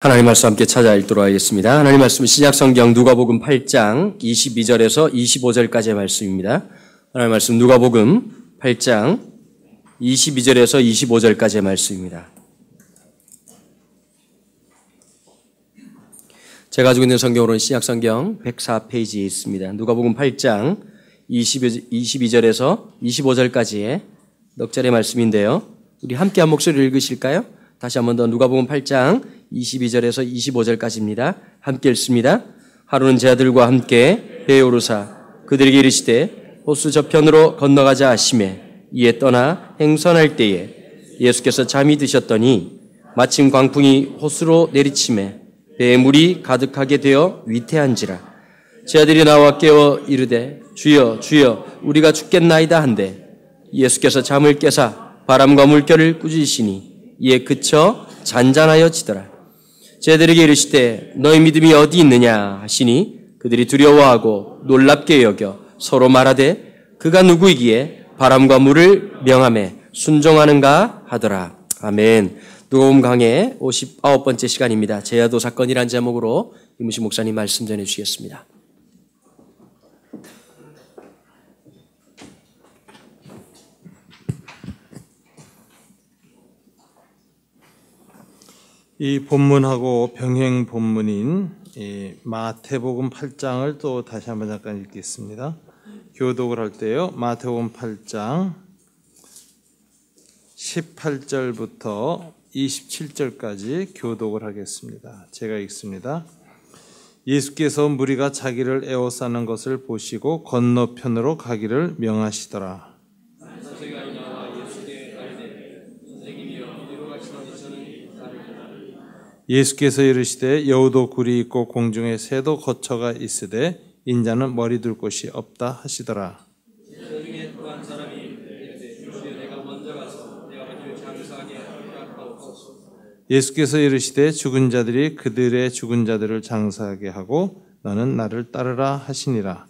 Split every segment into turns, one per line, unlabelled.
하나님 말씀 함께 찾아 읽도록 하겠습니다. 하나님 말씀은 신약성경 누가복음 8장 22절에서 25절까지의 말씀입니다. 하나님 말씀 누가복음 8장 22절에서 25절까지의 말씀입니다. 제가 가지고 있는 성경으로는 신약성경 104페이지에 있습니다. 누가복음 8장 22절에서 25절까지의 넉 절의 말씀인데요. 우리 함께 한 목소리를 읽으실까요? 다시 한 번 더 누가복음 8장 22절에서 25절까지입니다. 함께 읽습니다. 하루는 제 아들과 함께 배에 오르사 그들에게 이르시되 호수 저편으로 건너가자 하시매 이에 떠나 행선할 때에 예수께서 잠이 드셨더니 마침 광풍이 호수로 내리치매 배에 물이 가득하게 되어 위태한지라. 제 아들이 나와 깨어 이르되 주여 주여 우리가 죽겠나이다 한데 예수께서 잠을 깨사 바람과 물결을 꾸짖으시니 이에 그쳐 잔잔하여지더라. 제들에게 이르시되 너희 믿음이 어디 있느냐 하시니 그들이 두려워하고 놀랍게 여겨 서로 말하되 그가 누구이기에 바람과 물을 명하매 순종하는가 하더라. 아멘. 누가복음 강해 59번째 시간입니다. 제야도 사건이란 제목으로 이무신 목사님 말씀 전해 주시겠습니다.
이 본문하고 병행 본문인 마태복음 8장을 또 다시 한번 잠깐 읽겠습니다. 교독을 할 때요. 마태복음 8장 18절부터 27절까지 교독을 하겠습니다. 제가 읽습니다. 예수께서 무리가 자기를 에워싸는 것을 보시고 건너편으로 가기를 명하시더라. 예수께서 이르시되 여우도 굴이 있고 공중에 새도 거처가 있으되 인자는 머리 둘 곳이 없다 하시더라. 예수께서 이르시되 죽은 자들이 그들의 죽은 자들을 장사하게 하고 너는 나를 따르라 하시니라.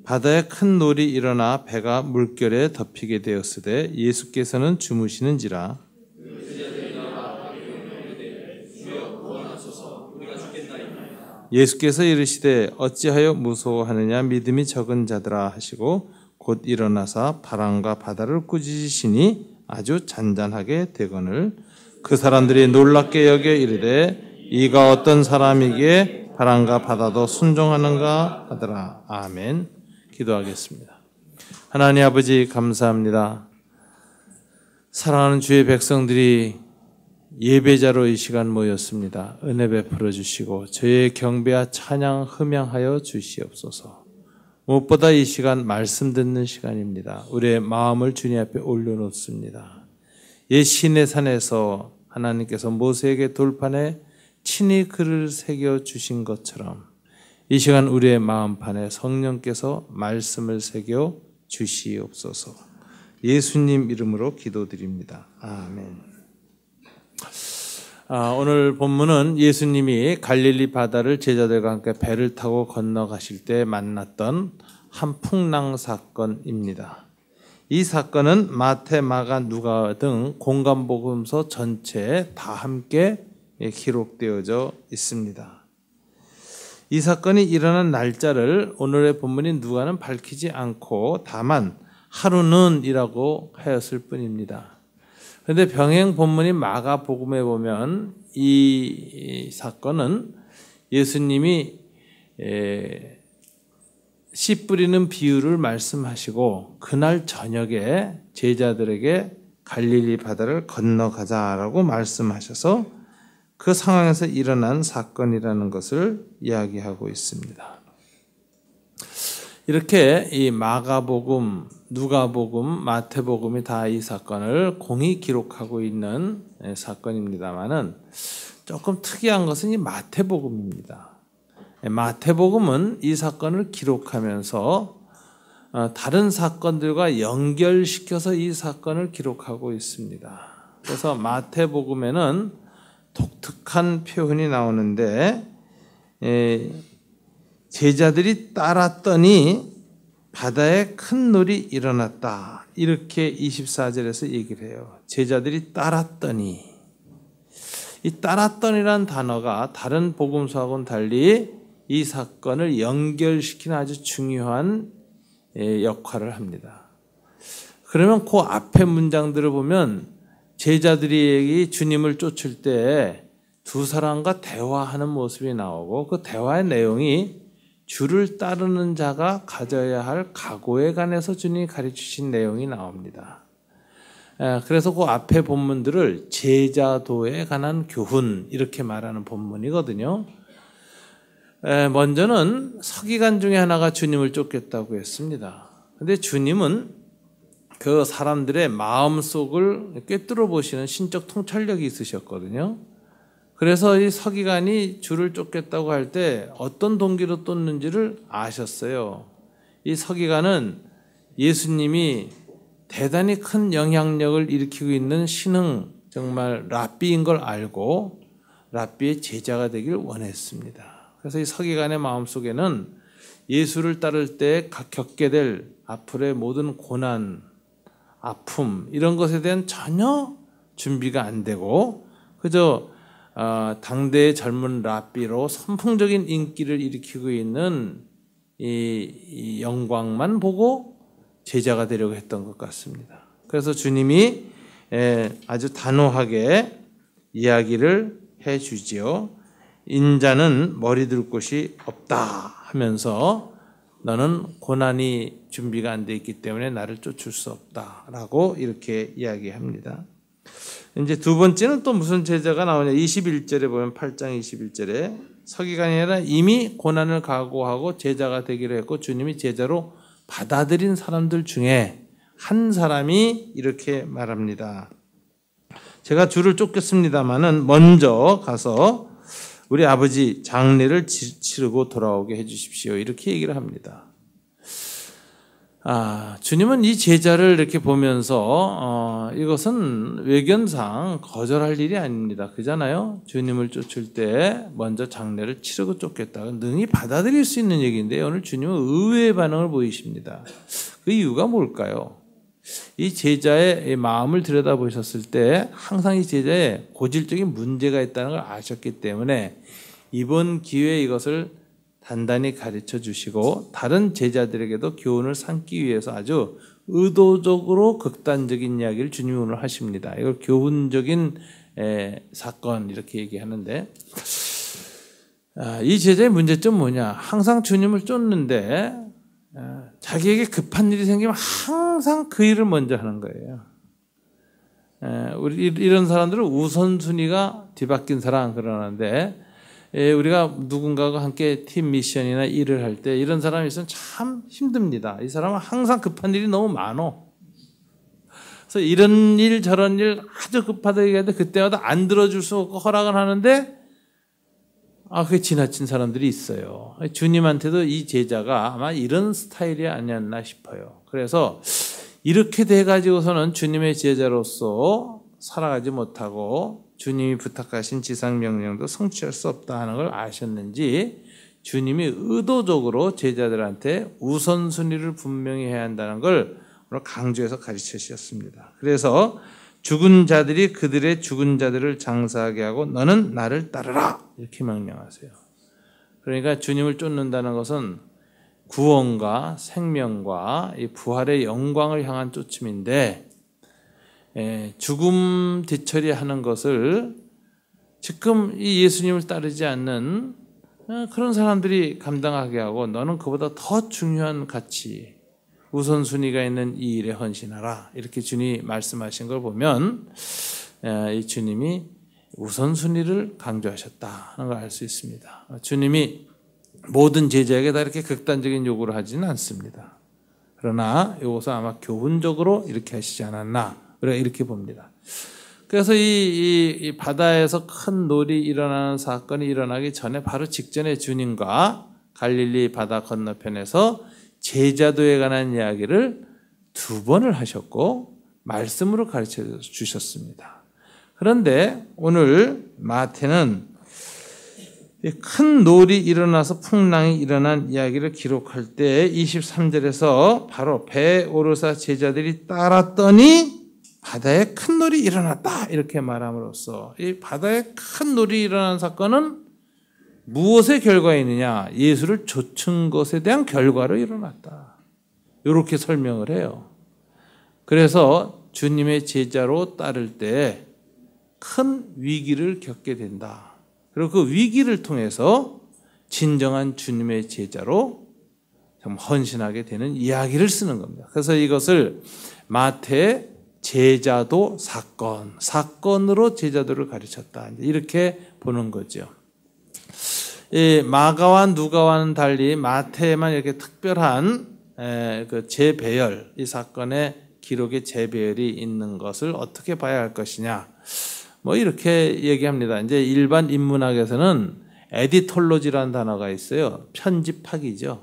바다에 큰 놀이 일어나 배가 물결에 덮이게 되었으되 예수께서는 주무시는지라. 예수께서 이르시되 어찌하여 무서워하느냐 믿음이 적은 자들아 하시고 곧 일어나사 바람과 바다를 꾸짖으시니 아주 잔잔하게 되거늘 그 사람들이 놀랍게 여겨 이르되 이가 어떤 사람이기에 바람과 바다도 순종하는가 하더라. 아멘. 기도하겠습니다. 하나님 아버지 감사합니다. 사랑하는 주의 백성들이 예배자로 이 시간 모였습니다. 은혜 베풀어 주시고 저의 경배와 찬양 흠양하여 주시옵소서. 무엇보다 이 시간 말씀 듣는 시간입니다. 우리의 마음을 주님 앞에 올려놓습니다. 옛 시내산에서 하나님께서 모세에게 돌판에 친히 글을 새겨 주신 것처럼 이 시간 우리의 마음판에 성령께서 말씀을 새겨 주시옵소서. 예수님 이름으로 기도드립니다. 아멘. 오늘 본문은 예수님이 갈릴리 바다를 제자들과 함께 배를 타고 건너가실 때 만났던 한 풍랑 사건입니다. 이 사건은 마태, 마가, 누가 등 공간복음서 전체에 다 함께 기록되어져 있습니다. 이 사건이 일어난 날짜를 오늘의 본문인 누가는 밝히지 않고 다만 하루는 이라고 하였을 뿐입니다. 그런데 병행 본문인 마가복음에 보면 이 사건은 예수님이 씨 뿌리는 비유를 말씀하시고 그날 저녁에 제자들에게 갈릴리 바다를 건너가자라고 말씀하셔서 그 상황에서 일어난 사건이라는 것을 이야기하고 있습니다. 이렇게 이 마가복음, 누가복음, 마태복음이 다 이 사건을 공히 기록하고 있는 사건입니다만은 조금 특이한 것은 이 마태복음입니다. 마태복음은 이 사건을 기록하면서 다른 사건들과 연결시켜서 이 사건을 기록하고 있습니다. 그래서 마태복음에는 독특한 표현이 나오는데 제자들이 따랐더니 바다에 큰 놀이 일어났다. 이렇게 24절에서 얘기를 해요. 제자들이 따랐더니 이 따랐더니란 단어가 다른 복음서하고는 달리 이 사건을 연결시키는 아주 중요한 역할을 합니다. 그러면 그 앞에 문장들을 보면 제자들이 주님을 쫓을 때 두 사람과 대화하는 모습이 나오고 그 대화의 내용이 주를 따르는 자가 가져야 할 각오에 관해서 주님이 가르치신 내용이 나옵니다. 그래서 그 앞에 본문들을 제자도에 관한 교훈 이렇게 말하는 본문이거든요. 먼저는 서기관 중에 하나가 주님을 쫓겠다고 했습니다. 그런데 주님은 그 사람들의 마음속을 꿰뚫어 보시는 신적 통찰력이 있으셨거든요. 그래서 이 서기관이 주를 쫓겠다고 할 때 어떤 동기로 쫓는지를 아셨어요. 이 서기관은 예수님이 대단히 큰 영향력을 일으키고 있는 신흥 정말 랍비인 걸 알고 랍비의 제자가 되길 원했습니다. 그래서 이 서기관의 마음속에는 예수를 따를 때 겪게 될 앞으로의 모든 고난, 아픔 이런 것에 대한 전혀 준비가 안 되고 그저 당대의 젊은 랍비로 선풍적인 인기를 일으키고 있는 이 영광만 보고 제자가 되려고 했던 것 같습니다. 그래서 주님이 아주 단호하게 이야기를 해주지요. 인자는 머리 둘 곳이 없다 하면서 너는 고난이 준비가 안 돼 있기 때문에 나를 쫓을 수 없다라고 이렇게 이야기합니다. 이제 두 번째는 또 무슨 제자가 나오냐. 21절에 보면 8장 21절에 서기관이 아니라 이미 고난을 각오하고 제자가 되기로 했고 주님이 제자로 받아들인 사람들 중에 한 사람이 이렇게 말합니다. 제가 주를 쫓겠습니다마는 먼저 가서 우리 아버지 장례를 치르고 돌아오게 해주십시오. 이렇게 얘기를 합니다. 주님은 이 제자를 이렇게 보면서 이것은 외견상 거절할 일이 아닙니다. 그잖아요. 주님을 쫓을 때 먼저 장례를 치르고 쫓겠다. 능히 받아들일 수 있는 얘기인데 오늘 주님은 의외의 반응을 보이십니다. 그 이유가 뭘까요? 이 제자의 마음을 들여다보셨을 때 항상 이 제자에 고질적인 문제가 있다는 걸 아셨기 때문에 이번 기회에 이것을 단단히 가르쳐 주시고 다른 제자들에게도 교훈을 삼기 위해서 아주 의도적으로 극단적인 이야기를 주님이 오늘 하십니다. 이걸 교훈적인 사건 이렇게 얘기하는데 이 제자의 문제점 뭐냐? 항상 주님을 쫓는데 자기에게 급한 일이 생기면 항상 그 일을 먼저 하는 거예요. 우리 이런 사람들은 우선순위가 뒤바뀐 사람 그러는데 우리가 누군가와 함께 팀 미션이나 일을 할 때 이런 사람이 있으면 참 힘듭니다. 이 사람은 항상 급한 일이 너무 많어. 그래서 이런 일 저런 일 아주 급하다 얘기하는데 그때마다 안 들어줄 수 없고 허락을 하는데 그게 지나친 사람들이 있어요. 주님한테도 이 제자가 아마 이런 스타일이 아니었나 싶어요. 그래서 이렇게 돼가지고서는 주님의 제자로서 살아가지 못하고 주님이 부탁하신 지상명령도 성취할 수 없다 하는 걸 아셨는지 주님이 의도적으로 제자들한테 우선순위를 분명히 해야 한다는 걸 오늘 강조해서 가르쳐 주셨습니다. 그래서 죽은 자들이 그들의 죽은 자들을 장사하게 하고 너는 나를 따르라 이렇게 명령하세요. 그러니까 주님을 쫓는다는 것은 구원과 생명과 이 부활의 영광을 향한 쫓음인데 죽음 뒤처리하는 것을 지금 이 예수님을 따르지 않는 그런 사람들이 감당하게 하고 너는 그보다 더 중요한 가치 우선순위가 있는 이 일에 헌신하라 이렇게 주님이 말씀하신 걸 보면 이 주님이 우선순위를 강조하셨다는 걸 알 수 있습니다. 주님이 모든 제자에게 다 이렇게 극단적인 요구를 하지는 않습니다. 그러나 이것은 아마 교훈적으로 이렇게 하시지 않았나 이렇게 봅니다. 그래서 이 바다에서 큰 놀이 일어나는 사건이 일어나기 전에 바로 직전에 주님과 갈릴리 바다 건너편에서 제자도에 관한 이야기를 2번을 하셨고 말씀으로 가르쳐 주셨습니다. 그런데 오늘 마태는 큰 놀이 일어나서 풍랑이 일어난 이야기를 기록할 때 23절에서 바로 배에 오르사 제자들이 따랐더니 바다에 큰 놀이 일어났다 이렇게 말함으로써 이 바다에 큰 놀이 일어난 사건은 무엇의 결과이느냐? 예수를 좇은 것에 대한 결과로 일어났다. 이렇게 설명을 해요. 그래서 주님의 제자로 따를 때 큰 위기를 겪게 된다. 그리고 그 위기를 통해서 진정한 주님의 제자로 좀 헌신하게 되는 이야기를 쓰는 겁니다. 그래서 이것을 마태의 제자도 사건으로 제자도를 가르쳤다. 이렇게 보는 거죠. 마가와 누가와는 달리 마태에만 이렇게 특별한 그 재배열, 이 사건의 기록의 재배열이 있는 것을 어떻게 봐야 할 것이냐. 뭐 이렇게 얘기합니다. 이제 일반 인문학에서는 에디톨로지라는 단어가 있어요. 편집학이죠.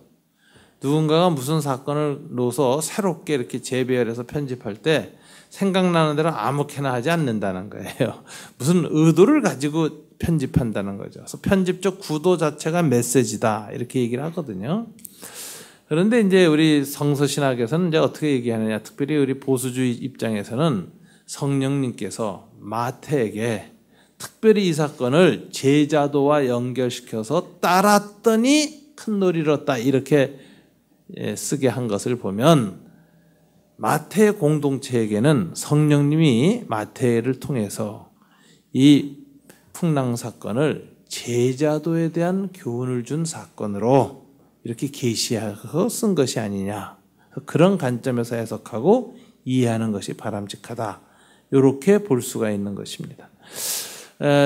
누군가가 무슨 사건을 놓아서 새롭게 이렇게 재배열해서 편집할 때 생각나는 대로 아무렇게나 하지 않는다는 거예요. 무슨 의도를 가지고 편집한다는 거죠. 그래서 편집적 구도 자체가 메시지다 이렇게 얘기를 하거든요. 그런데 이제 우리 성서신학에서는 이제 어떻게 얘기하느냐, 특별히 우리 보수주의 입장에서는 성령님께서 마태에게 특별히 이 사건을 제자도와 연결시켜서 따랐더니 큰 놀이를 얻었다 이렇게 쓰게 한 것을 보면 마태의 공동체에게는 성령님이 마태를 통해서 이 풍랑 사건을 제자도에 대한 교훈을 준 사건으로 이렇게 계시하고 쓴 것이 아니냐. 그런 관점에서 해석하고 이해하는 것이 바람직하다. 이렇게 볼 수가 있는 것입니다.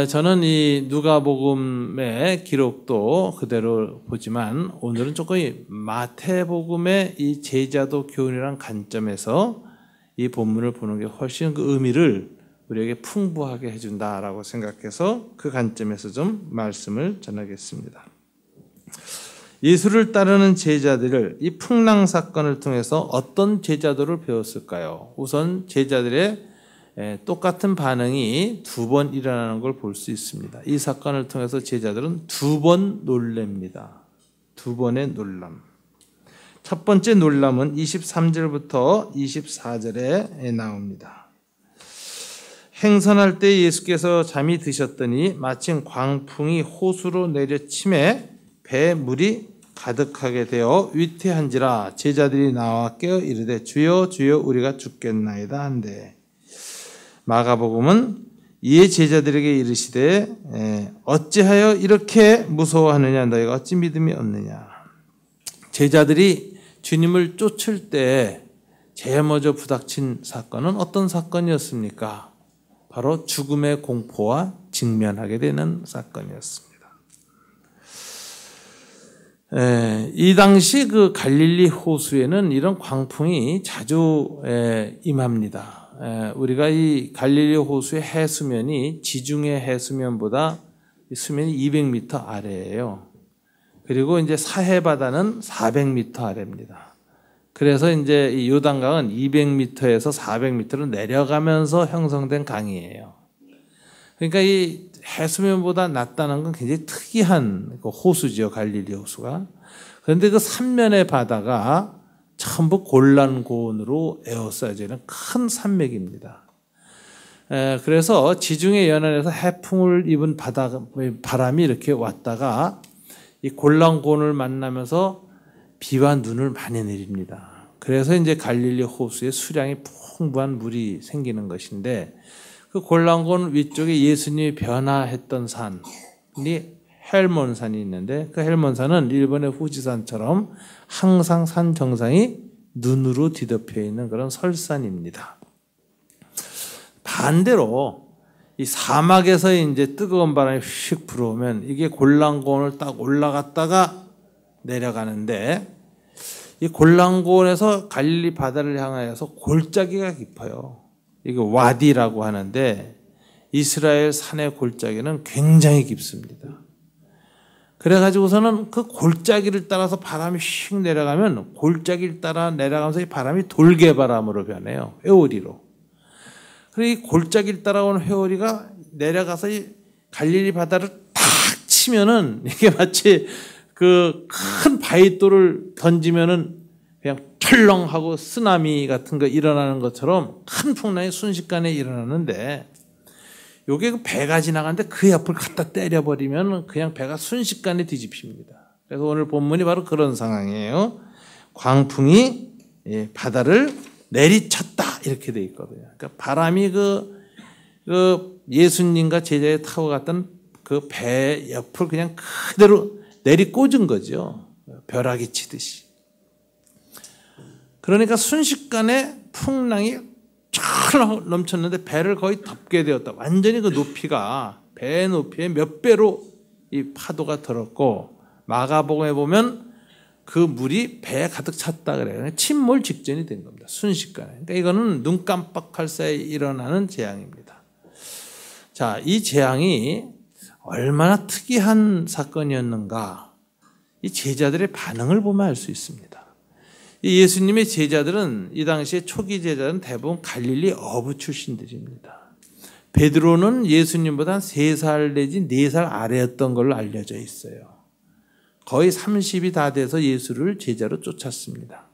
저는 이 누가복음의 기록도 그대로 보지만 오늘은 조금 마태복음의 이 제자도 교훈이라는 관점에서 이 본문을 보는 게 훨씬 그 의미를 우리에게 풍부하게 해준다라고 생각해서 그 관점에서 좀 말씀을 전하겠습니다. 예수를 따르는 제자들을 이 풍랑 사건을 통해서 어떤 제자도를 배웠을까요? 우선 제자들의 똑같은 반응이 두 번 일어나는 걸 볼 수 있습니다. 이 사건을 통해서 제자들은 두 번 놀랍니다. 두 번의 놀람. 첫 번째 놀람은 23절부터 24절에 나옵니다. 행선할 때 예수께서 잠이 드셨더니 마침 광풍이 호수로 내려침에 배에 물이 가득하게 되어 위태한지라 제자들이 나와 깨어 이르되 주여 주여 우리가 죽겠나이다 한데 마가복음은 이에 제자들에게 이르시되 어찌하여 이렇게 무서워하느냐 너희가 어찌 믿음이 없느냐. 제자들이 주님을 쫓을 때 제일 먼저 부닥친 사건은 어떤 사건이었습니까? 바로 죽음의 공포와 직면하게 되는 사건이었습니다. 이 당시 그 갈릴리 호수에는 이런 광풍이 자주 임합니다. 우리가 이 갈릴리 호수의 해수면이 지중해 해수면보다 수면이 200m 아래예요. 그리고 이제 사해 바다는 400m 아래입니다. 그래서 이제 이 요단강은 200m에서 400m로 내려가면서 형성된 강이에요. 그러니까 이 해수면보다 낮다는 건 굉장히 특이한 호수죠, 갈릴리 호수가. 그런데 그 삼면의 바다가 전부 골란고원으로 에워싸여지는 큰 산맥입니다. 그래서 지중해 연안에서 해풍을 입은 바람이 이렇게 왔다가 이 골란고원을 만나면서 비와 눈을 많이 내립니다. 그래서 이제 갈릴리 호수에 수량이 풍부한 물이 생기는 것인데 그 골란고원 위쪽에 예수님이 변화했던 산이 헬몬산이 있는데 그 헬몬산은 일본의 후지산처럼 항상 산 정상이 눈으로 뒤덮여 있는 그런 설산입니다. 반대로 이 사막에서 이제 뜨거운 바람이 휙 불어오면 이게 골란고원을 딱 올라갔다가 내려가는데 이 골란고원에서 갈릴리 바다를 향하여서 골짜기가 깊어요. 이게 와디라고 하는데 이스라엘 산의 골짜기는 굉장히 깊습니다. 그래가지고서는 그 골짜기를 따라서 바람이 휙 내려가면 골짜기를 따라 내려가면서 이 바람이 돌개바람으로 변해요. 회오리로. 그리고 이 골짜기를 따라오는 회오리가 내려가서 이 갈릴리 바다를 탁 치면은 이게 마치 그 큰 바위돌을 던지면은 그냥 철렁하고 쓰나미 같은 거 일어나는 것처럼 큰 풍랑이 순식간에 일어나는데 요게 그 배가 지나가는데 그 옆을 갖다 때려버리면 그냥 배가 순식간에 뒤집힙니다. 그래서 오늘 본문이 바로 그런 상황이에요. 광풍이 바다를 내리쳤다 이렇게 돼 있거든요. 그러니까 바람이 그 예수님과 제자에 타고 갔던 그 배 옆을 그냥 그대로 내리꽂은 거죠. 벼락이 치듯이. 그러니까 순식간에 풍랑이 쫙 넘쳤는데 배를 거의 덮게 되었다. 완전히 그 높이가 배 높이의 몇 배로 이 파도가 들었고 마가복음에 보면 그 물이 배에 가득 찼다 그래요. 침몰 직전이 된 겁니다. 순식간에. 그러니까 이거는 눈 깜빡할 사이에 일어나는 재앙입니다. 자, 이 재앙이 얼마나 특이한 사건이었는가 이 제자들의 반응을 보면 알 수 있습니다. 이 예수님의 제자들은 이 당시에 초기 제자들은 대부분 갈릴리 어부 출신들입니다. 베드로는 예수님보다 한 3살 내지 4살 아래였던 걸로 알려져 있어요. 거의 30이 다 돼서 예수를 제자로 쫓았습니다.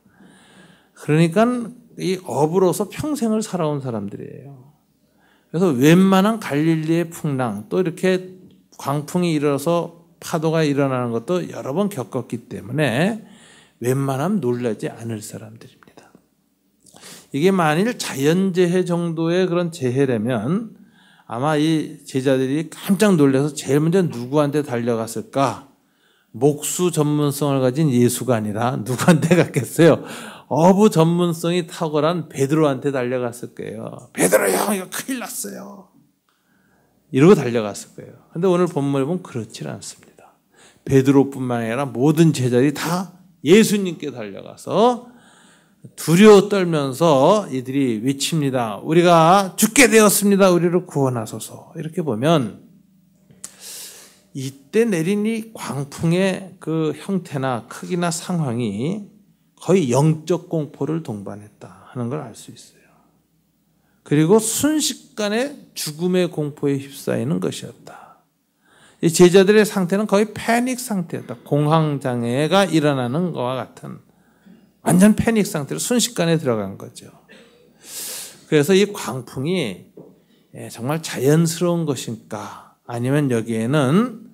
그러니까 이 어부로서 평생을 살아온 사람들이에요. 그래서 웬만한 갈릴리의 풍랑 또 이렇게 광풍이 일어서 파도가 일어나는 것도 여러 번 겪었기 때문에 웬만하면 놀라지 않을 사람들입니다. 이게 만일 자연재해 정도의 그런 재해라면 아마 이 제자들이 깜짝 놀라서 제일 먼저 누구한테 달려갔을까? 목수 전문성을 가진 예수가 아니라 누구한테 갔겠어요? 어부 전문성이 탁월한 베드로한테 달려갔을 거예요. 베드로 형 이거 큰일 났어요. 이러고 달려갔을 거예요. 그런데 오늘 본문에 보면 그렇지 않습니다. 베드로뿐만 아니라 모든 제자들이 다 예수님께 달려가서 두려워 떨면서 이들이 외칩니다. 우리가 죽게 되었습니다. 우리를 구원하소서. 이렇게 보면 이때 내린 이 광풍의 그 형태나 크기나 상황이 거의 영적 공포를 동반했다 하는 걸 알 수 있어요. 그리고 순식간에 죽음의 공포에 휩싸이는 것이었다. 이 제자들의 상태는 거의 패닉 상태였다. 공황장애가 일어나는 것과 같은 완전 패닉 상태로 순식간에 들어간 거죠. 그래서 이 광풍이 정말 자연스러운 것인가 아니면 여기에는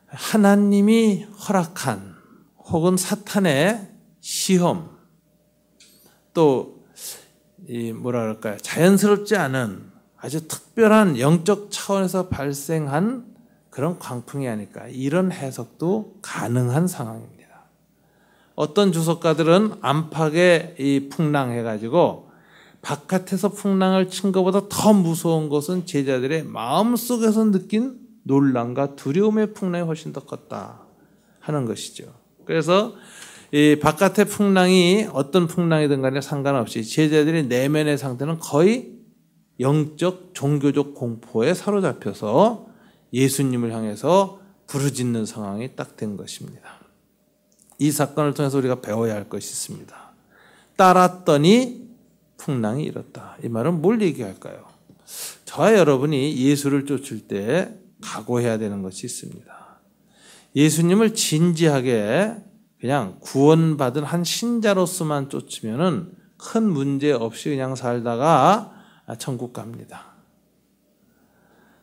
하나님이 허락한 혹은 사탄의 시험 또 뭐라 그럴까요? 자연스럽지 않은 아주 특별한 영적 차원에서 발생한 그런 광풍이 아닐까 이런 해석도 가능한 상황입니다. 어떤 주석가들은 안팎의 이 풍랑 해가지고 바깥에서 풍랑을 친 것보다 더 무서운 것은 제자들의 마음속에서 느낀 놀람과 두려움의 풍랑이 훨씬 더 컸다 하는 것이죠. 그래서 이 바깥의 풍랑이 어떤 풍랑이든 간에 상관없이 제자들의 내면의 상태는 거의 영적 종교적 공포에 사로잡혀서 예수님을 향해서 부르짖는 상황이 딱 된 것입니다. 이 사건을 통해서 우리가 배워야 할 것이 있습니다. 따랐더니 풍랑이 일었다. 이 말은 뭘 얘기할까요? 저와 여러분이 예수를 쫓을 때 각오해야 되는 것이 있습니다. 예수님을 진지하게 그냥 구원받은 한 신자로서만 쫓으면은 큰 문제 없이 그냥 살다가 천국 갑니다.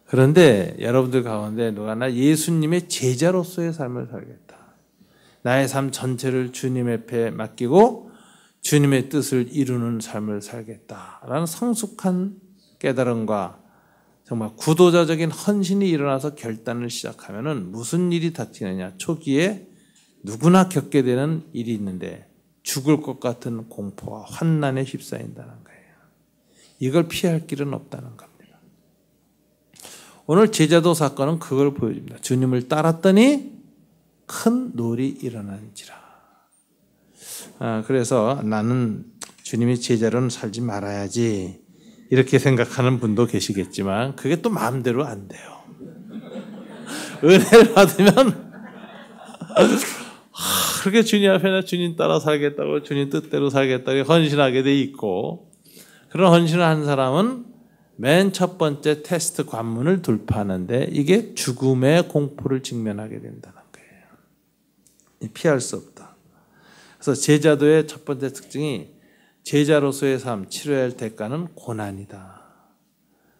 그런데 여러분들 가운데 누가 나 예수님의 제자로서의 삶을 살겠다. 나의 삶 전체를 주님 앞에 맡기고 주님의 뜻을 이루는 삶을 살겠다라는 성숙한 깨달음과 정말 구도자적인 헌신이 일어나서 결단을 시작하면은 무슨 일이 닥치느냐. 초기에 누구나 겪게 되는 일이 있는데 죽을 것 같은 공포와 환난에 휩싸인다는 거예요. 이걸 피할 길은 없다는 겁니다. 오늘 제자도 사건은 그걸 보여줍니다. 주님을 따랐더니 큰 놀이 일어난지라. 그래서 나는 주님의 제자로는 살지 말아야지 이렇게 생각하는 분도 계시겠지만 그게 또 마음대로 안 돼요. 은혜를 받으면 그렇게 주님 앞에나 주님 따라 살겠다고 주님 뜻대로 살겠다고 헌신하게 돼 있고 그런 헌신을 한 사람은 맨 첫 번째 테스트 관문을 돌파하는데 이게 죽음의 공포를 직면하게 된다는 거예요. 피할 수 없다. 그래서 제자도의 첫 번째 특징이 제자로서의 삶, 치러야 할 대가는 고난이다.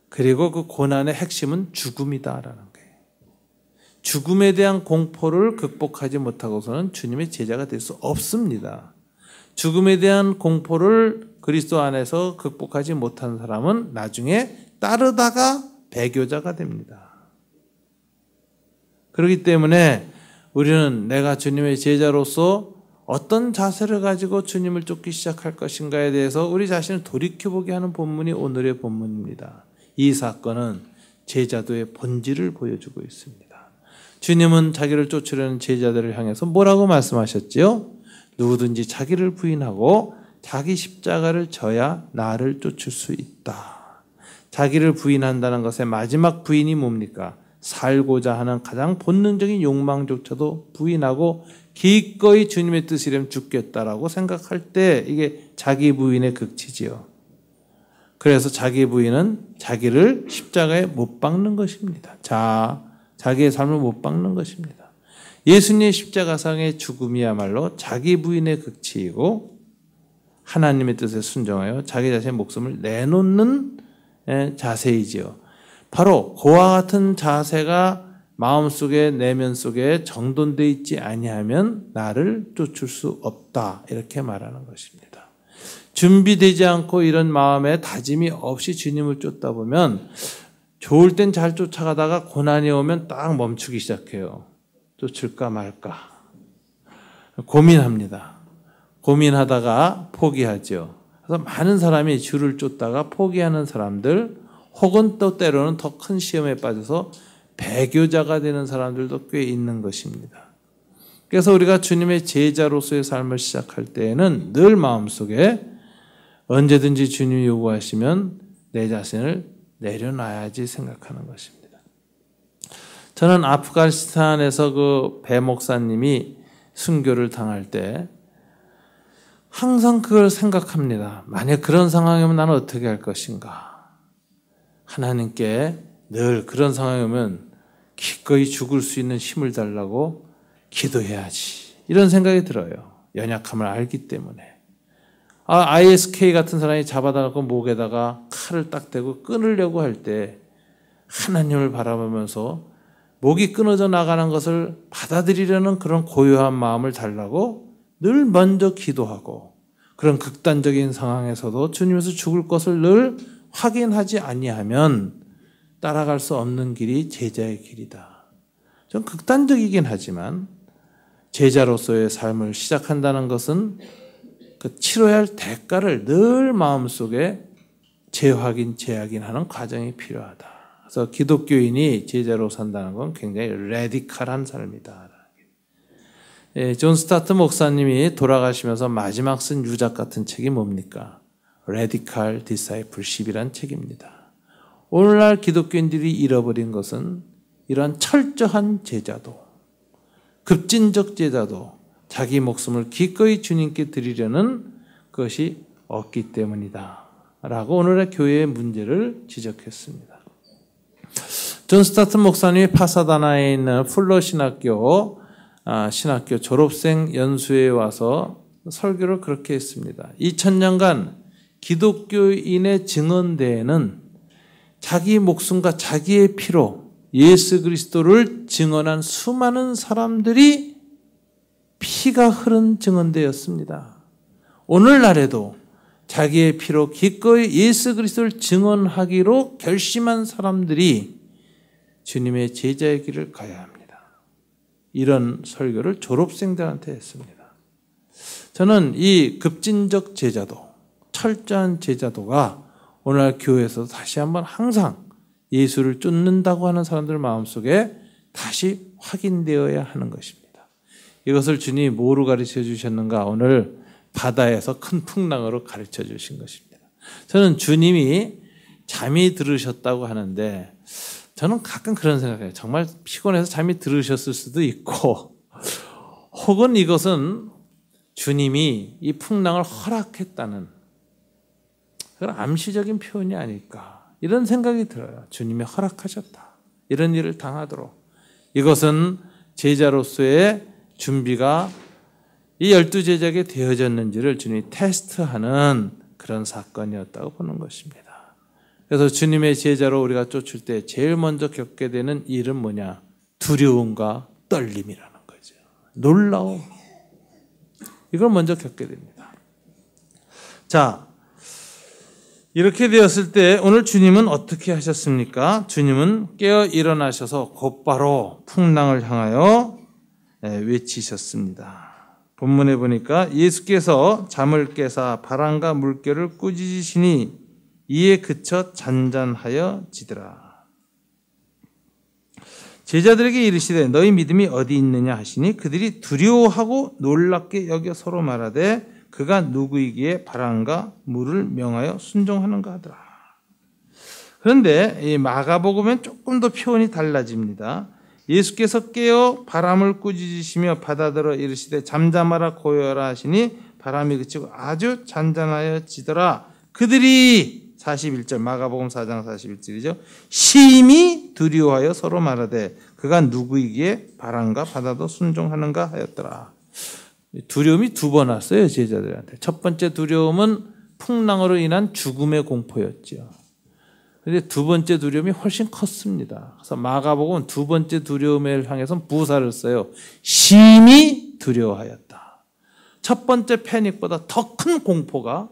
그리고 그 고난의 핵심은 죽음이다라는 거예요. 죽음에 대한 공포를 극복하지 못하고서는 주님의 제자가 될 수 없습니다. 죽음에 대한 공포를 그리스도 안에서 극복하지 못한 사람은 나중에 따르다가 배교자가 됩니다. 그렇기 때문에 우리는 내가 주님의 제자로서 어떤 자세를 가지고 주님을 쫓기 시작할 것인가에 대해서 우리 자신을 돌이켜보게 하는 본문이 오늘의 본문입니다. 이 사건은 제자도의 본질을 보여주고 있습니다. 주님은 자기를 쫓으려는 제자들을 향해서 뭐라고 말씀하셨지요? 누구든지 자기를 부인하고 자기 십자가를 져야 나를 쫓을 수 있다. 자기를 부인한다는 것의 마지막 부인이 뭡니까? 살고자 하는 가장 본능적인 욕망조차도 부인하고 기꺼이 주님의 뜻이라면 죽겠다라고 생각할 때 이게 자기 부인의 극치지요. 그래서 자기 부인은 자기를 십자가에 못 박는 것입니다. 자기의 삶을 못 박는 것입니다. 예수님의 십자가상의 죽음이야말로 자기 부인의 극치이고 하나님의 뜻에 순종하여 자기 자신의 목숨을 내놓는 자세이지요. 바로 그와 같은 자세가 마음속에 내면 속에 정돈되어 있지 아니하면 나를 쫓을 수 없다 이렇게 말하는 것입니다. 준비되지 않고 이런 마음에 다짐이 없이 주님을 쫓다 보면 좋을 땐 잘 쫓아가다가 고난이 오면 딱 멈추기 시작해요. 쫓을까 말까 고민합니다. 고민하다가 포기하죠. 그래서 많은 사람이 주를 쫓다가 포기하는 사람들 혹은 또 때로는 더 큰 시험에 빠져서 배교자가 되는 사람들도 꽤 있는 것입니다. 그래서 우리가 주님의 제자로서의 삶을 시작할 때에는 늘 마음속에 언제든지 주님이 요구하시면 내 자신을 내려놔야지 생각하는 것입니다. 저는 아프가니스탄에서 그 배 목사님이 순교를 당할 때 항상 그걸 생각합니다. 만약 그런 상황이 오면 나는 어떻게 할 것인가. 하나님께 늘 그런 상황이 오면 기꺼이 죽을 수 있는 힘을 달라고 기도해야지. 이런 생각이 들어요. 연약함을 알기 때문에. ISK 같은 사람이 잡아다가 목에다가 칼을 딱 대고 끊으려고 할 때 하나님을 바라보면서 목이 끊어져 나가는 것을 받아들이려는 그런 고요한 마음을 달라고 늘 먼저 기도하고 그런 극단적인 상황에서도 주님에서 죽을 것을 늘 확인하지 아니하면 따라갈 수 없는 길이 제자의 길이다. 좀 극단적이긴 하지만 제자로서의 삶을 시작한다는 것은 그 치러야 할 대가를 늘 마음속에 재확인하는 과정이 필요하다. 그래서 기독교인이 제자로 산다는 건 굉장히 레디컬한 삶이다. 존 스타트 목사님이 돌아가시면서 마지막 쓴 유작 같은 책이 뭡니까? Radical Discipleship이란 책입니다. 오늘날 기독교인들이 잃어버린 것은 이러한 철저한 제자도, 급진적 제자도, 자기 목숨을 기꺼이 주님께 드리려는 것이 없기 때문이다. 라고 오늘의 교회의 문제를 지적했습니다. 존 스타트 목사님이 파사다나에 있는 풀러 신학교 졸업생 연수회에 와서 설교를 그렇게 했습니다. 2000년간 기독교인의 증언대회는 자기 목숨과 자기의 피로 예수 그리스도를 증언한 수많은 사람들이 피가 흐른 증언대였습니다. 오늘날에도 자기의 피로 기꺼이 예수 그리스도를 증언하기로 결심한 사람들이 주님의 제자의 길을 가야 합니다. 이런 설교를 졸업생들한테 했습니다. 저는 이 급진적 제자도, 철저한 제자도가 오늘날 교회에서 다시 한번 항상 예수를 쫓는다고 하는 사람들 마음속에 다시 확인되어야 하는 것입니다. 이것을 주님이 뭐로 가르쳐 주셨는가? 오늘 바다에서 큰 풍랑으로 가르쳐 주신 것입니다. 저는 주님이 잠이 들으셨다고 하는데 저는 가끔 그런 생각해요. 정말 피곤해서 잠이 들으셨을 수도 있고 혹은 이것은 주님이 이 풍랑을 허락했다는 그런 암시적인 표현이 아닐까 이런 생각이 들어요. 주님이 허락하셨다. 이런 일을 당하도록. 이것은 제자로서의 준비가 이 12제자에게 되어졌는지를 주님이 테스트하는 그런 사건이었다고 보는 것입니다. 그래서 주님의 제자로 우리가 쫓을 때 제일 먼저 겪게 되는 일은 뭐냐? 두려움과 떨림이라는 거죠. 놀라움. 이걸 먼저 겪게 됩니다. 자, 이렇게 되었을 때 오늘 주님은 어떻게 하셨습니까? 주님은 깨어 일어나셔서 곧바로 풍랑을 향하여 외치셨습니다. 본문에 보니까 예수께서 잠을 깨사 바람과 물결을 꾸짖으시니 이에 그쳐 잔잔하여 지더라. 제자들에게 이르시되 너희 믿음이 어디 있느냐 하시니 그들이 두려워하고 놀랍게 여겨 서로 말하되 그가 누구이기에 바람과 물을 명하여 순종하는가 하더라. 그런데 이 마가복음엔 조금 더 표현이 달라집니다. 예수께서 깨어 바람을 꾸짖으시며 바다더러 이르시되 잠잠하라 고요하라 하시니 바람이 그치고 아주 잔잔하여 지더라. 그들이 41절 마가복음 4장 41절이죠. 심히 두려워하여 서로 말하되 그가 누구이기에 바람과 바다도 순종하는가 하였더라. 두려움이 두 번 왔어요, 제자들한테. 첫 번째 두려움은 풍랑으로 인한 죽음의 공포였죠. 그런데 두 번째 두려움이 훨씬 컸습니다. 그래서 마가복음은 두 번째 두려움을 향해서 부사를 써요. 심히 두려워하였다. 첫 번째 패닉보다 더 큰 공포가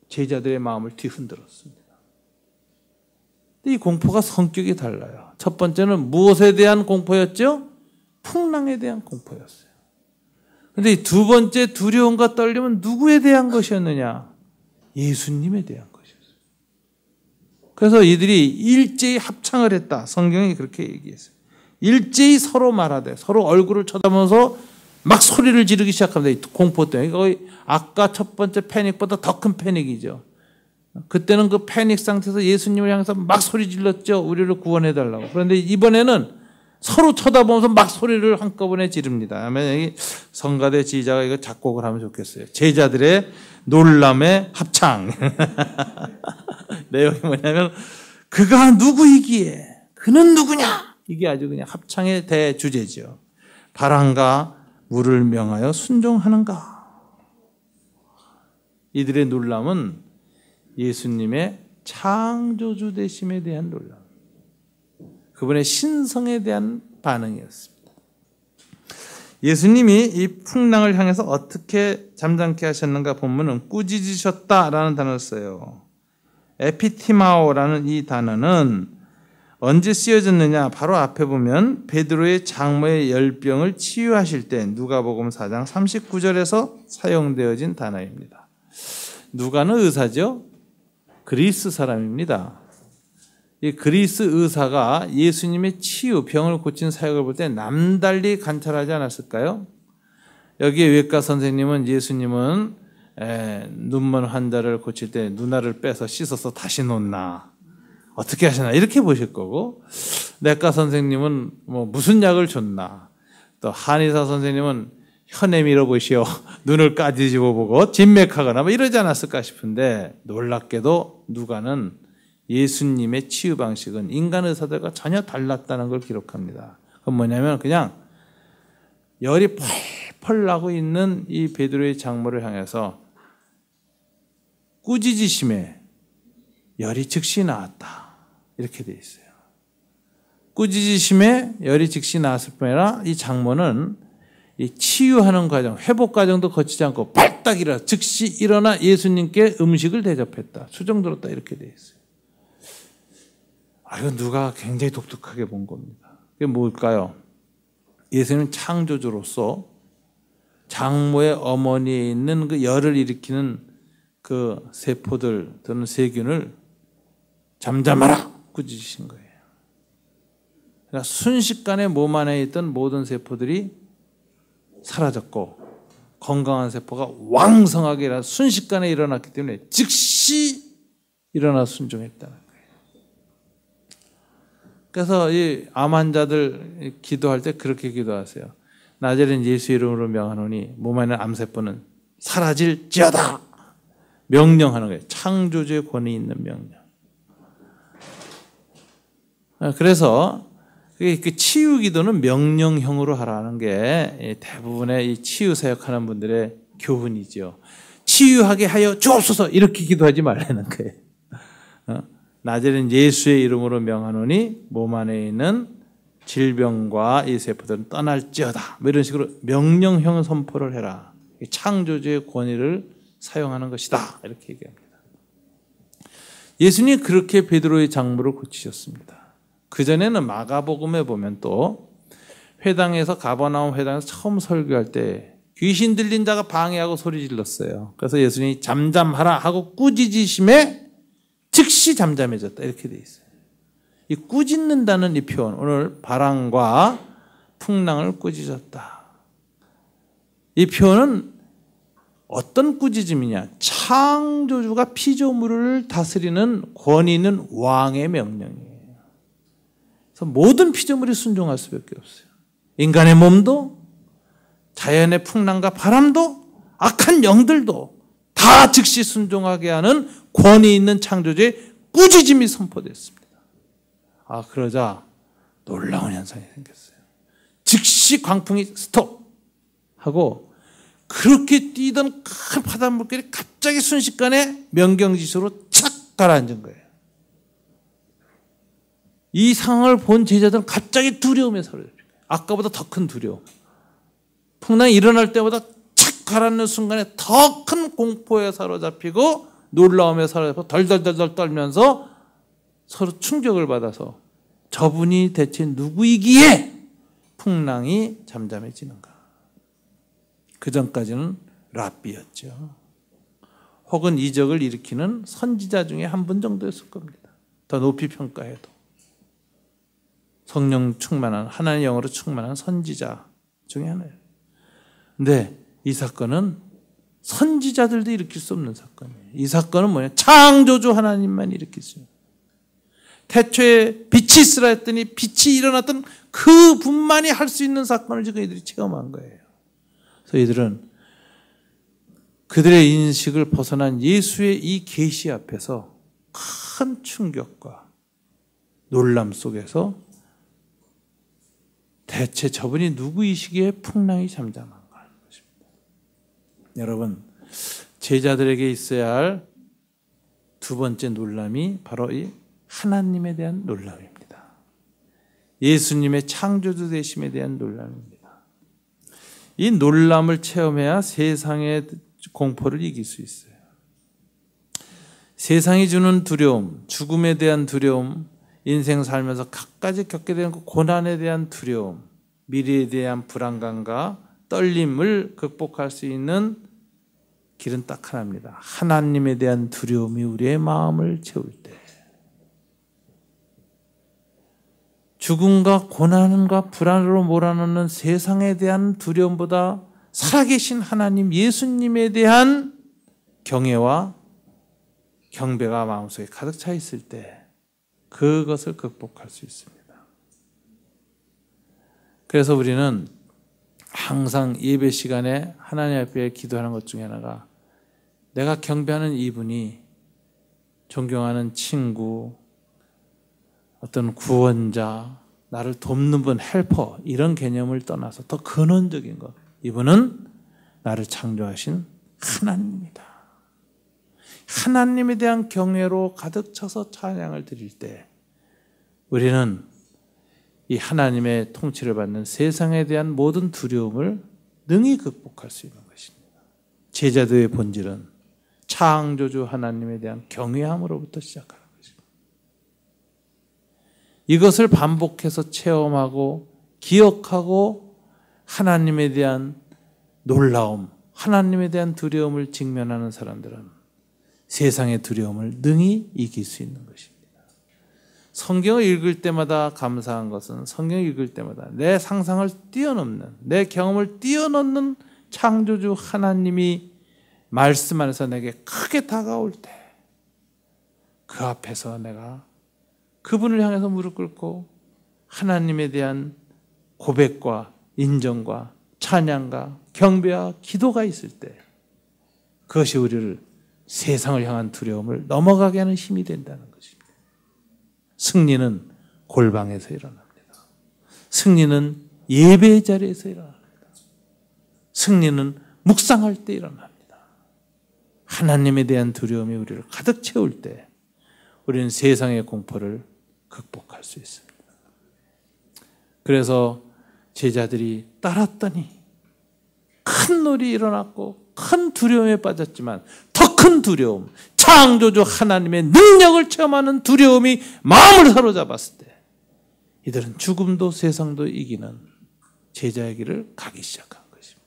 제자들의 마음을 뒤흔들었습니다. 이 공포가 성격이 달라요. 첫 번째는 무엇에 대한 공포였죠? 풍랑에 대한 공포였어요. 그런데 이 두 번째 두려움과 떨림은 누구에 대한 것이었느냐? 예수님에 대한 것이었어요. 그래서 이들이 일제히 합창을 했다. 성경이 그렇게 얘기했어요. 일제히 서로 말하되 서로 얼굴을 쳐다보면서 막 소리를 지르기 시작합니다. 이 공포 때문에. 거의 아까 첫 번째 패닉보다 더 큰 패닉이죠. 그때는 그 패닉 상태에서 예수님을 향해서 막 소리 질렀죠. 우리를 구원해달라고. 그런데 이번에는 서로 쳐다보면서 막 소리를 한꺼번에 지릅니다. 아멘. 성가대 지휘자가 이거 작곡을 하면 좋겠어요. 제자들의 놀람의 합창. 내용이 뭐냐면 그가 누구이기에 그는 누구냐? 이게 아주 그냥 합창의 대주제죠. 바람과 물을 명하여 순종하는가? 이들의 놀람은 예수님의 창조주 되심에 대한 놀람. 그분의 신성에 대한 반응이었습니다. 예수님이 이 풍랑을 향해서 어떻게 잠잠케 하셨는가 본문은 꾸짖으셨다라는 단어를 써요. 에피티마오라는 이 단어는 언제 쓰여졌느냐? 바로 앞에 보면 베드로의 장모의 열병을 치유하실 때 누가복음 4장 39절에서 사용되어진 단어입니다. 누가는 의사죠. 그리스 사람입니다. 이 그리스 의사가 예수님의 치유, 병을 고친 사역을 볼 때 남달리 관찰하지 않았을까요? 여기에 외과 선생님은 예수님은 눈먼 환자를 고칠 때 눈알을 빼서 씻어서 다시 놓나 어떻게 하시나 이렇게 보실 거고, 내과 선생님은 뭐 무슨 약을 줬나, 또 한의사 선생님은 혀내 밀어보시오 눈을 까지집어 보고 진맥하거나 뭐 이러지 않았을까 싶은데, 놀랍게도 누가는 예수님의 치유 방식은 인간 의사들과 전혀 달랐다는 걸 기록합니다. 그건 뭐냐면 그냥 열이 펄펄 나고 있는 이 베드로의 장모를 향해서 꾸짖으심에 열이 즉시 나왔다. 이렇게 돼 있어요. 꾸짖으심에 열이 즉시 나왔을 뿐 아니라 이 장모는 이 치유하는 과정, 회복 과정도 거치지 않고 발딱 일어나 즉시 일어나 예수님께 음식을 대접했다. 수정 들었다. 이렇게 돼 있어요. 이건 누가 굉장히 독특하게 본 겁니다. 그게 뭘까요? 예수님은 창조주로서 장모의 어머니에 있는 그 열을 일으키는 그 세포들 또는 세균을 잠잠하라 꾸짖으신 거예요. 그러니까 순식간에 몸 안에 있던 모든 세포들이 사라졌고 건강한 세포가 왕성하게 일어나 순식간에 일어났기 때문에 즉시 일어나 순종했다는 거예요. 그래서 이 암 환자들 기도할 때 그렇게 기도하세요. 나자렛 예수 이름으로 명하노니 몸 안에 암세포는 사라질지어다. 명령하는 거예요. 창조주의 권위 있는 명령. 그래서 그 치유 기도는 명령형으로 하라는 게 대부분의 이 치유 사역하는 분들의 교훈이죠. 치유하게 하여 주옵소서 이렇게 기도하지 말라는 거예요. 나제는 예수의 이름으로 명하노니 몸 안에 있는 질병과 이 세포들은 떠날지어다. 뭐 이런 식으로 명령형 선포를 해라. 창조주의 권위를 사용하는 것이다. 이렇게 얘기합니다. 예수님이 그렇게 베드로의 장부를 고치셨습니다. 그전에는 마가복음에 보면 또 회당에서 가버나움 회당에서 처음 설교할 때 귀신 들린 자가 방해하고 소리 질렀어요. 그래서 예수님이 잠잠하라 하고 꾸짖으심에 즉시 잠잠해졌다. 이렇게 돼 있어요. 이 꾸짖는다는 이 표현, 오늘 바람과 풍랑을 꾸짖었다. 이 표현은 어떤 꾸짖음이냐? 창조주가 피조물을 다스리는 권위 있는 왕의 명령이에요. 그래서 모든 피조물이 순종할 수밖에 없어요. 인간의 몸도, 자연의 풍랑과 바람도, 악한 영들도 다 즉시 순종하게 하는 권위 있는 창조주의 꾸짖음이 선포됐습니다. 그러자 놀라운 현상이 생겼어요. 즉시 광풍이 스톱 하고 그렇게 뛰던 큰 바닷물결이 갑자기 순식간에 명경지수로 착 가라앉은 거예요. 이 상황을 본 제자들은 갑자기 두려움에 사로잡힌 거예요. 아까보다 더 큰 두려움. 풍랑이 일어날 때보다 착 가라앉는 순간에 더 큰 공포에 사로잡히고 놀라움에 사로잡혀 덜덜덜덜 떨면서 서로 충격을 받아서 저분이 대체 누구이기에 풍랑이 잠잠해지는가. 그 전까지는 랍비였죠. 혹은 이적을 일으키는 선지자 중에 한 분 정도였을 겁니다. 더 높이 평가해도. 성령 충만한, 하나님의 영으로 충만한 선지자 중에 하나예요. 근데 이 사건은 선지자들도 일으킬 수 없는 사건이에요. 이 사건은 뭐냐? 창조주 하나님만 일으킬 수 있는. 태초에 빛이 있으라 했더니 빛이 일어났던 그 분만이 할 수 있는 사건을 지금 이들이 체험한 거예요. 그래서 이들은 그들의 인식을 벗어난 예수의 이 계시 앞에서 큰 충격과 놀람 속에서 대체 저분이 누구이시기에 풍랑이 잠잠한가 하는 것입니다. 여러분, 제자들에게 있어야 할 두 번째 놀람이 바로 이 하나님에 대한 놀람입니다. 예수님의 창조주 되심에 대한 놀람입니다. 이 놀람을 체험해야 세상의 공포를 이길 수 있어요. 세상이 주는 두려움, 죽음에 대한 두려움, 인생 살면서 갖가지 겪게 되는 그 고난에 대한 두려움, 미래에 대한 불안감과 떨림을 극복할 수 있는 길은 딱 하나입니다. 하나님에 대한 두려움이 우리의 마음을 채울 때, 죽음과 고난과 불안으로 몰아넣는 세상에 대한 두려움보다 살아계신 하나님 예수님에 대한 경외와 경배가 마음속에 가득 차 있을 때 그것을 극복할 수 있습니다. 그래서 우리는 항상 예배 시간에 하나님 앞에 기도하는 것 중에 하나가 내가 경배하는 이분이 존경하는 친구, 어떤 구원자, 나를 돕는 분, 헬퍼 이런 개념을 떠나서 더 근원적인 것, 이분은 나를 창조하신 하나님입니다. 하나님에 대한 경외로 가득 차서 찬양을 드릴 때 우리는 이 하나님의 통치를 받는 세상에 대한 모든 두려움을 능히 극복할 수 있는 것입니다. 제자들의 본질은 창조주 하나님에 대한 경외함으로부터 시작하는 것입니다. 이것을 반복해서 체험하고 기억하고 하나님에 대한 놀라움, 하나님에 대한 두려움을 직면하는 사람들은 세상의 두려움을 능히 이길 수 있는 것입니다. 성경을 읽을 때마다 감사한 것은 성경을 읽을 때마다 내 상상을 뛰어넘는, 내 경험을 뛰어넘는 창조주 하나님이 말씀 안에서 내게 크게 다가올 때 그 앞에서 내가 그분을 향해서 무릎 꿇고 하나님에 대한 고백과 인정과 찬양과 경배와 기도가 있을 때 그것이 우리를 세상을 향한 두려움을 넘어가게 하는 힘이 된다는 것입니다. 승리는 골방에서 일어납니다. 승리는 예배의 자리에서 일어납니다. 승리는 묵상할 때 일어납니다. 하나님에 대한 두려움이 우리를 가득 채울 때 우리는 세상의 공포를 극복할 수 있습니다. 그래서 제자들이 따랐더니 큰 놀이 일어났고 큰 두려움에 빠졌지만 더 큰 두려움, 창조주 하나님의 능력을 체험하는 두려움이 마음을 사로잡았을 때 이들은 죽음도 세상도 이기는 제자의 길을 가기 시작한 것입니다.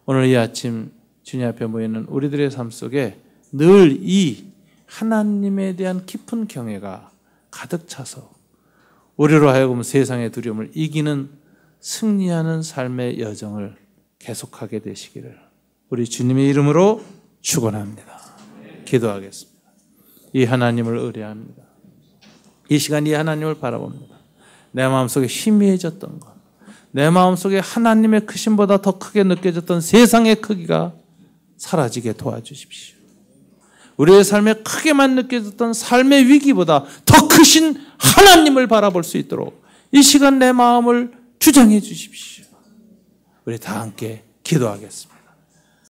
오늘 이 아침 주님 앞에 모이는 우리들의 삶 속에 늘 이 하나님에 대한 깊은 경외가 가득 차서 우리로 하여금 세상의 두려움을 이기는 승리하는 삶의 여정을 계속하게 되시기를 우리 주님의 이름으로 축원합니다. 기도하겠습니다. 이 하나님을 의뢰합니다. 이 시간 이 하나님을 바라봅니다. 내 마음속에 희미해졌던 것, 내 마음속에 하나님의 크심보다 더 크게 느껴졌던 세상의 크기가 사라지게 도와주십시오. 우리의 삶에 크게만 느껴졌던 삶의 위기보다 더 크신 하나님을 바라볼 수 있도록 이 시간 내 마음을 주장해 주십시오. 우리 다 함께 기도하겠습니다.